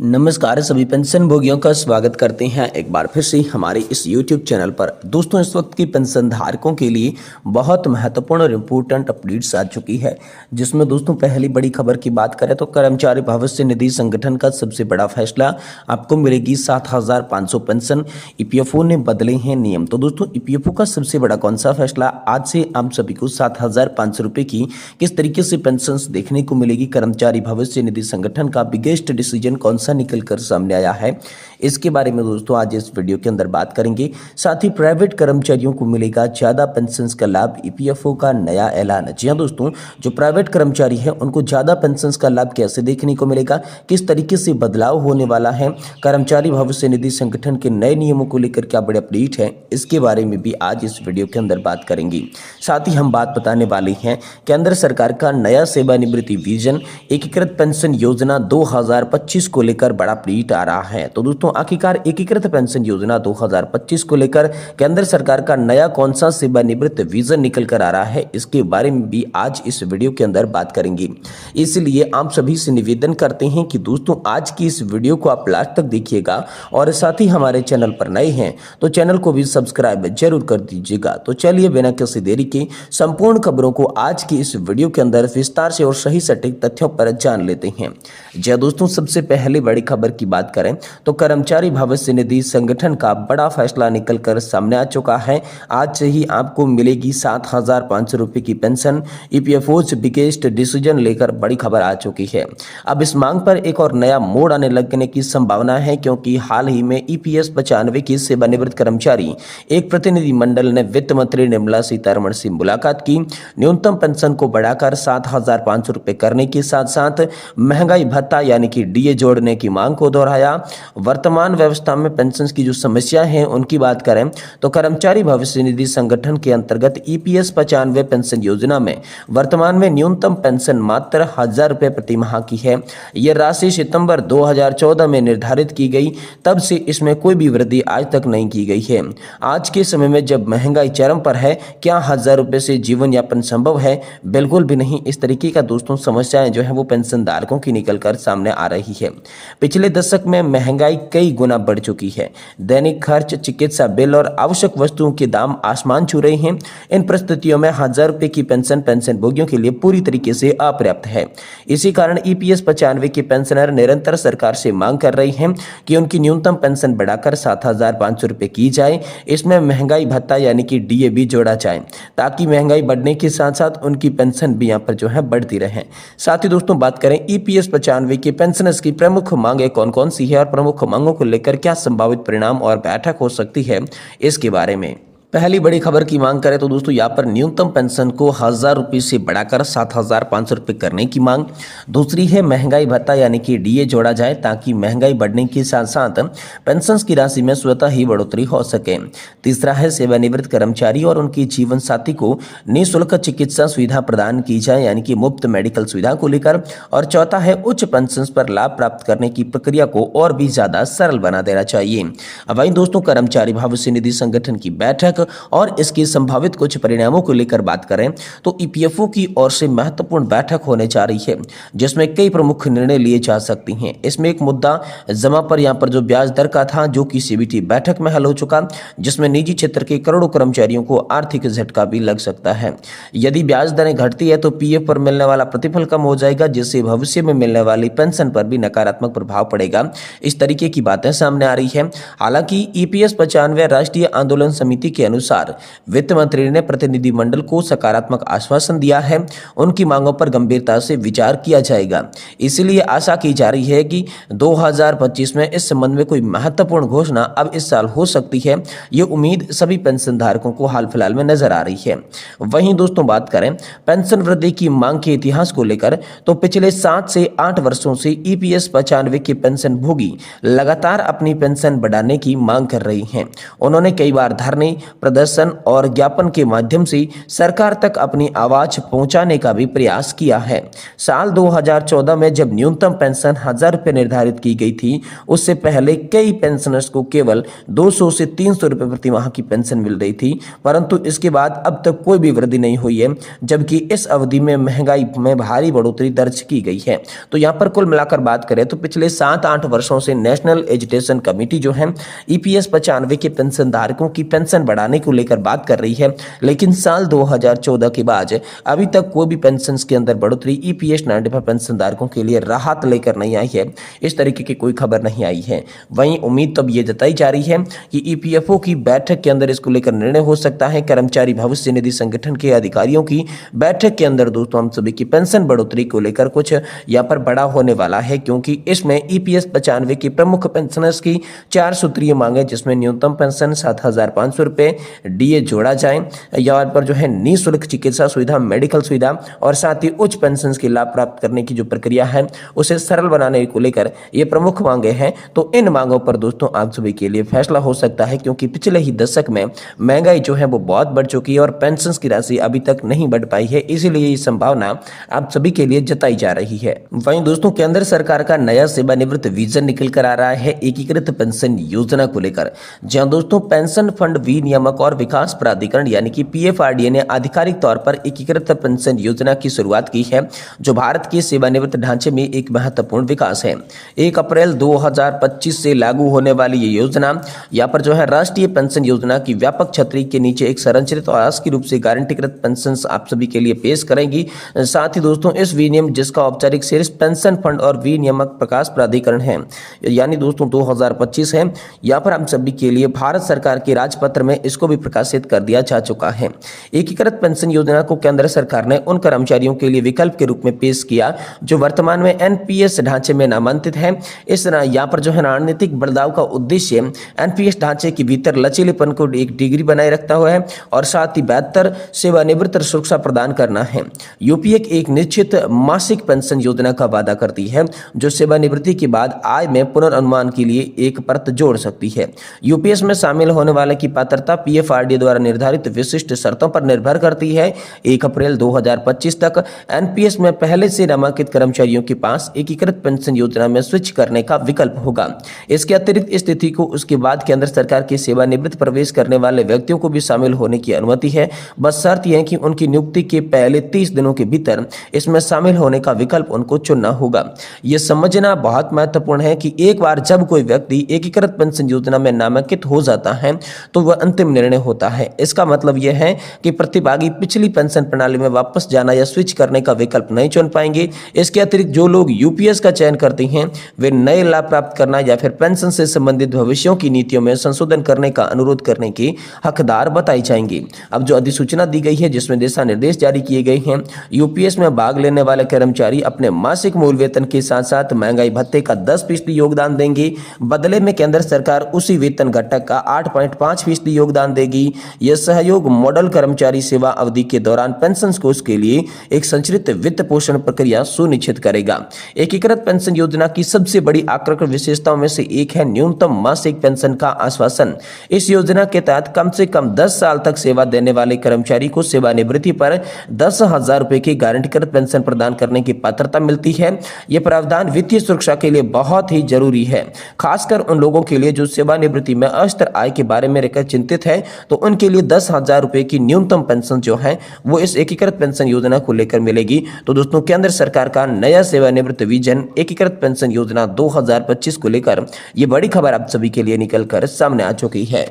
नमस्कार सभी पेंशन भोगियों का स्वागत करते हैं एक बार फिर से हमारे इस YouTube चैनल पर। दोस्तों इस वक्त की पेंशन धारकों के लिए बहुत महत्वपूर्ण और इम्पोर्टेंट अपडेट्स आ चुकी है, जिसमें दोस्तों पहली बड़ी खबर की बात करें तो कर्मचारी भविष्य निधि संगठन का सबसे बड़ा फैसला, आपको मिलेगी 7,500 पेंशन। EPFO ने बदले हैं नियम। तो दोस्तों EPFO का सबसे बड़ा कौन सा फैसला, आज से आप सभी को 7,500 रुपये की किस तरीके से पेंशन देखने को मिलेगी, कर्मचारी भविष्य निधि संगठन का बिगेस्ट डिसीजन कौन सा निकल कर सामने आया है, इसके बारे में दोस्तों आज इस वीडियो के अंदर बात करेंगे। साथ ही प्राइवेट कर्मचारियों को मिलेगा ज्यादा पेंशन का लाभ, EPFO का नया ऐलान। जी हाँ दोस्तों, जो प्राइवेट कर्मचारी है उनको ज्यादा पेंशन का लाभ कैसे देखने को मिलेगा, किस तरीके से बदलाव होने वाला है, कर्मचारी भविष्य निधि संगठन के नए नियमों को लेकर क्या बड़े अपडेट है, इसके बारे में भी आज इस वीडियो के अंदर बात करेंगे। साथ ही हम बात बताने वाले हैं केंद्र सरकार का नया सेवानिवृत्ति विजन एकीकृत पेंशन योजना 2025 को लेकर बड़ा अपडेट आ रहा है। तो दोस्तों आखिरकार एकीकृत पेंशन योजना 2025 को लेकर केंद्र सरकार का नया कौन सा सेवानिवृत्त विजन निकल कर आ रहा है, इसके बारे में भी आज इस वीडियो के अंदर बात करेंगे। इसलिए आप सभी से निवेदन करते हैं कि दोस्तों आज की इस वीडियो को आप लास्ट तक देखिएगा और साथ ही हमारे चैनल पर नए हैं तो चैनल को भी सब्सक्राइब जरूर कर दीजिएगा। तो चलिए बिना किसी देरी के संपूर्ण खबरों को आज की इस वीडियो के अंदर विस्तार से और सही सटीक तथ्यों पर जान लेते हैं। जय दोस्तों, सबसे पहले बड़ी खबर की बात करें तो कर्मचारी भविष्य निधि संगठन का बड़ा फैसला निकलकर सामने आ चुका है। आज से ही आपको मिलेगी 7,500 रुपये की पेंशन। EPFO बिगेस्ट डिसीजन लेकर बड़ी खबर आ चुकी है। अब इस मांग पर एक और नया मोड़ आने लगने की संभावना है, क्योंकि हाल ही में EPS 95 की सेवानिवृत्त कर्मचारी एक प्रतिनिधि मंडल ने वित्त मंत्री निर्मला सीतारमण से मुलाकात की। न्यूनतम पेंशन को बढ़ाकर 7,500 रुपये करने के साथ साथ महंगाई भत्ता यानी कि DA जोड़ने की मांग को दोहराया। वर्तमान व्यवस्था में पेंशन की जो समस्या है उनकी बात करें तो कर्मचारी भविष्य निधि संगठन के अंतर्गत EPS 95 पेंशन योजना में वर्तमान में न्यूनतम पेंशन मात्र 1,000 रुपये प्रति माह की है। यह राशि सितंबर 2014 में निर्धारित की गई, तब से इसमें कोई भी वृद्धि आज तक नहीं की गई है। आज के समय में जब महंगाई चरम पर है, क्या 1,000 रुपये से जीवन यापन संभव है? बिल्कुल भी नहीं। इस तरीके का दोस्तों समस्याएं जो है वो पेंशन धारकों की निकलकर सामने आ रही है। पिछले दशक में महंगाई कई गुना बढ़ चुकी है। दैनिक खर्च, चिकित्सा बिल और आवश्यक वस्तुओं के दाम आसमान छू रहे हैं। इन परिस्थितियों में 1,000 रुपये की पेंशन भोगियों के लिए पूरी तरीके से अपर्याप्त है। इसी कारण EPS 95 के पेंशनर निरंतर सरकार से मांग कर रही हैं कि उनकी न्यूनतम पेंशन बढ़ाकर 7,500 रुपये की जाए। इसमें महंगाई भत्ता यानी कि DA भी जोड़ा जाए, ताकि महंगाई बढ़ने के साथ साथ उनकी पेंशन भी यहाँ पर जो है बढ़ती रहे। साथ ही दोस्तों बात करें EPS 95 के पेंशनर्स की प्रमुख मांगे कौन कौन सी है और प्रमुख मांगों को लेकर क्या संभावित परिणाम और बैठक हो सकती है, इसके बारे में पहली बड़ी खबर की मांग करें तो दोस्तों यहाँ पर न्यूनतम पेंशन को 1,000 रुपये से बढ़ाकर 7,500 रुपये करने की मांग। दूसरी है महंगाई भत्ता यानी कि DA जोड़ा जाए, ताकि महंगाई बढ़ने के साथ साथ पेंशन की राशि में स्वतः ही बढ़ोतरी हो सके। तीसरा है सेवानिवृत्त कर्मचारी और उनके जीवन साथी को निःशुल्क चिकित्सा सुविधा प्रदान की जाए, यानी कि मुफ्त मेडिकल सुविधा को लेकर। और चौथा है उच्च पेंशन पर लाभ प्राप्त करने की प्रक्रिया को और भी ज्यादा सरल बना देना चाहिए। वहीं दोस्तों कर्मचारी भविष्य निधि संगठन की बैठक और इसके संभावित कुछ परिणामों को लेकर बात करें तो EPFO की ओर से महत्वपूर्ण बैठक होने जा रही है, जिसमें कई प्रमुख निर्णय लिए जा सकते हैं। इसमें एक मुद्दा जमा पर यहाँ पर जो ब्याज दर का था, जो कि CBT बैठक में हल हो चुका, जिसमें निजी क्षेत्र के करोड़ों कर्मचारियों को आर्थिक झटका भी लग सकता है। यदि ब्याज दरें घटती है तो PF पर मिलने वाला प्रतिफल कम हो जाएगा, जिससे भविष्य में मिलने वाली पेंशन पर भी नकारात्मक प्रभाव पड़ेगा। इस तरीके की बातें सामने आ रही है। हालांकि EPS 95 राष्ट्रीय आंदोलन समिति के अनुसार वित्त मंत्री ने प्रतिनिधिमंडल को सकारात्मक आश्वासन दिया है। उनकी मांगों पर गंभीरता से विचार किया जाएगा। इसलिए आशा की जा रही है कि 2025 में इस संबंध में कोई महत्वपूर्ण घोषणा अब इस साल हो सकती है। ये उम्मीद सभी पेंशन धारकों को हाल फिलहाल में नजर आ रही है। वहीं दोस्तों बात करें पेंशन वृद्धि की मांग के इतिहास को लेकर तो पिछले 7 से 8 वर्षों से EPS 95 के पेंशन भोगी लगातार अपनी पेंशन बढ़ाने की मांग कर रही हैं। उन्होंने कई बार धरने, प्रदर्शन और ज्ञापन के माध्यम से सरकार तक अपनी आवाज पहुंचाने का भी प्रयास किया है। साल 2014 में जब न्यूनतम पेंशन 1000 रुपये निर्धारित की गई थी, उससे पहले कई पेंशनर्स को केवल 200 से 300 रुपये प्रति माह की पेंशन मिल रही थी, परंतु इसके बाद अब तक कोई भी वृद्धि नहीं हुई है, जबकि इस अवधि में महंगाई में भारी बढ़ोतरी दर्ज की गई है। तो यहाँ पर कुल मिलाकर बात करें तो पिछले 7-8 वर्षों से नेशनल एजुकेशन कमेटी जो है ईपीएस 95 के पेंशन धारकों की पेंशन बढ़ाने को लेकर बात कर रही है, लेकिन साल 2014 के बाद अभी तक कोई भी पेंशन के अंदर बढ़ोतरी ईपीएस 95 पेंशन धारकों के लिए राहत लेकर नहीं आई है। इस तरीके की कोई खबर नहीं आई है। वहीं उम्मीद तो अब ये जताई जा रही है कि ईपीएफओ की बैठक के अंदर इसको लेकर निर्णय हो सकता है। कर्मचारी भविष्य निधि संगठन के अधिकारियों की बैठक के अंदर दोस्तों हम सभी की पेंशन बढ़ोतरी को लेकर कुछ यहाँ पर बड़ा होने वाला है, क्योंकि इसमें ईपीएस 95 की प्रमुख पेंशनर्स की 4 सूत्रीय मांगे, जिसमें न्यूनतम पेंशन 7,500 रुपये, डीए जोड़ा जाए, यहाँ पर जो है निःशुल्क चिकित्सा सुविधा, मेडिकल सुविधा और साथ ही उच्च पेंशन के लाभ प्राप्त करने की जो प्रक्रिया है उसे सरल बनाने को लेकर ये प्रमुख मांगे हैं। तो इन मांगों पर दोस्तों आप सभी के लिए फैसला हो सकता है, क्योंकि पिछले ही दशक में महंगाई जो है वो बहुत बढ़ चुकी है और पेंशन की राशि अभी तक नहीं बढ़ पाई है, इसीलिए ये संभावना आप सभी के लिए जताई जा रही है। वहीं दोस्तों केंद्र सरकार का नया सेवानिवृत्त विजन निकल कर आ रहा है एकीकृत पेंशन योजना को लेकर, जहां दोस्तों पेंशन फंड विनियामक और विकास प्राधिकरण यानी कि पीएफआरडीए ने आधिकारिक तौर पर एकीकृत पेंशन योजना की शुरुआत की है, जो भारत के सेवानिवृत्त ढांचे में एक महत्वपूर्ण विकास है। 1 अप्रैल 2025 से लागू होने वाली ये योजना यहाँ पर जो है राष्ट्रीय पेंशन योजना की व्यापक छतरी के नीचे एक संरचित और आस्की रूप से गारंटीकृत पेंशन आप सभी के लिए पेश करेंगी। साथ ही दोस्तों इस विनियम, जिसका औपचारिक शीर्ष पेंशन फंड और विनियामक प्रकाश प्राधिकरण है, यानी दोस्तों 2025 है, यहाँ पर हम सभी के लिए भारत सरकार के राजपत्र में इसको भी प्रकाशित कर दिया जा चुका है। एकीकृत पेंशन योजना को केंद्र सरकार ने उन कर्मचारियों के लिए विकल्प के रूप में पेश किया जो वर्तमान में एनपीएस ढांचे में नामांकित है। इस यहाँ पर जो है रणनीतिक बदलाव का उद्देश्य एनपीएस ढांचे के भीतर लचीलेपन को एक डिग्री बनाए रखता हुआ है और साथ ही बेहतर सेवानिवृत्त सुरक्षा प्रदान करना है। यूपीए एक निश्चित मासिक पेंशन योजना का वादा करती है, जो सेवानिवृत्ति के बाद आय में पुनर्नुमान के लिए एक परत जोड़ सकती है। यूपीएस में शामिल होने वाले की पात्रता पीएफआरडीए द्वारा निर्धारित विशिष्ट शर्तों पर निर्भर करती है। 1 अप्रैल 2025 तक एनपीएस में पहले से नामांकित कर्मचारियों के पास एकीकृत पेंशन योजना में स्विच करने का विकल्प होगा। इसके अतिरिक्त स्थिति को उसके बाद केंद्र सरकार की सेवानिवृत्त प्रवेश करने वाले व्यक्तियों को भी शामिल होने की अनुमति है। बस शर्त यह है कि उनकी नियुक्ति के पहले 30 दिनों के भीतर इसमें शामिल होने का विकल्प उनको चुनना होगा। यह समझना बहुत महत्वपूर्ण है कि एक बार जब कोई व्यक्ति एकीकृत पेंशन योजना में नामांकित हो जाता है तो वह अंतिम निर्णय होता है। इसका मतलब यह है कि प्रतिभागी पिछली पेंशन प्रणाली में वापस जाना या स्विच करने का विकल्प नहीं चुन पाएंगे। इसके अतिरिक्त जो लोग यूपीएस का चयन करते हैं वे नए लाभ प्राप्त करना या फिर पेंशन से संबंधित भविष्यों की नीतियों में संशोधन करने का अनुरोध करने के हकदार बताई जाएंगी। अब जो अधिसूचना दी गई है जिसमें दिशा निर्देश जारी किए गए हैं, यूपीएस में भाग लेने वाले कर्मचारी अपने मासिक मूल वेतन के साथ साथ महंगाई भत्ते का 10% योगदान देंगे। बदले में केंद्र सरकार उसी वेतन घटक का 8.5% योगदान देगी। यह सहयोग मॉडल कर्मचारी सेवा अवधि के दौरान पेंशन कोष के लिए एक संरचित वित्त पोषण प्रक्रिया सुनिश्चित करेगा। एकीकृत पेंशन योजना की सबसे बड़ी आकर्षक विशेषताओं में से एक है न्यूनतम मासिक पेंशन का आश्वासन। इस योजना के तहत कम से कम 10 साल तक सेवा देने वाले कर्मचारी को सेवानिवृत्ति पर 10,000 रुपए की गारंटीकृत पेंशन प्रदान करने की पात्रता मिलती है। यह प्रावधान वित्तीय सुरक्षा के लिए बहुत ही जरूरी है, खासकर उन लोगों के लिए जो सेवानिवृत्ति में अस्थिर आय के बारे में रहकर चिंतित है। तो उनके लिए 10,000 रुपए की न्यूनतम पेंशन जो है वो इस एकीकृत पेंशन योजना को लेकर मिलेगी। तो दोस्तों केंद्र सरकार का नया सेवानिवृत्त विजन एकीकृत पेंशन योजना 2025 को लेकर ये बड़ी खबर आप सभी के लिए निकल कर सामने आ चुकी है।